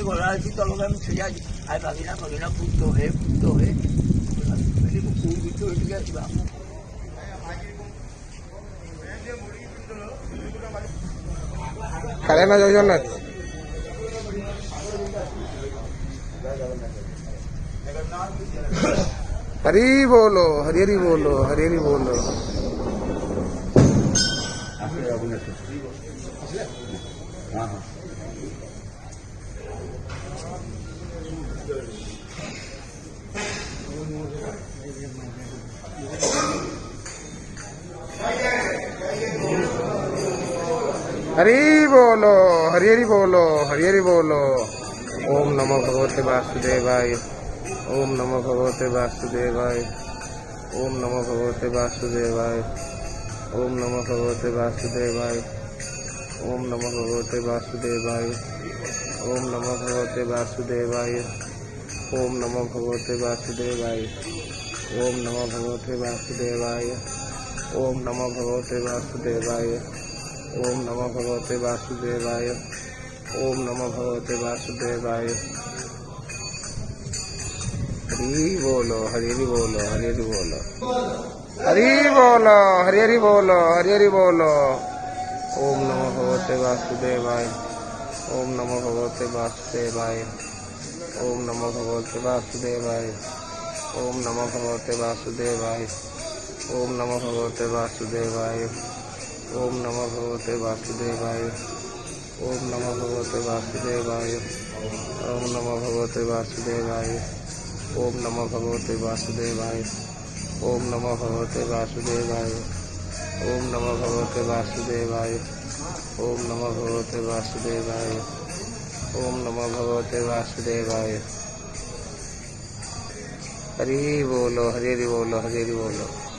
volar así todo lo que hemos hecho ya. Ay, máquina, punto G. Karena Jojonet. हरी बोलो, हरी हरी बोलो, हरी हरी बोलो। हाँ हाँ हरी बोलो, हरी हरी बोलो, हरी हरी बोलो। ओम नमो भगवते वासुदेवाय। ओम नमो भगवते वासुदेवाय। ओम नमो भगवते वासुदेवाय। ओम नमो भगवते वासुदेवाय। ओम नमो भगवते वासुदेवाय। ओम नमो भगवते वासुदेवाय। ओम नमो भगवते वासुदेवाय। ओम नमो भगवते वासुदेवाय। ओम नमो भगवते वासुदेवाय। ओम नमो भगवते वासुदेवाय। ओम नमो भगवते वासुदेवाय। हरि बोलो, हरि हरि बोलो, हरि हरि बोलो, हरि बोलो, हरि हरि बोलो, हरि हरि बोलो। ओम नमो भगवते वासुदेवाय। ओम नमो भगवते वासुदेवाय। ओम नमो भगवते वासुदेवाय। ओम नमो भगवते वासुदेवाय। ओम नमो भगवते वासुदेवाय। ओम नमो भगवते वासुदेवाय। ओम नमो भगवते वासुदेवाय। ओम नमो भगवते वासुदेवाय। ओम नमो भगवते वासुदेवाय। ओम नमो भगवते वासुदेवाय। ओम नमो भगवते वासुदेवाय। ओम नमो भगवते वासुदेवाय। ओम नमो भगवते वासुदेवाय। हरि बोलो, हरि हरि बोलो, हरि हरि बोलो।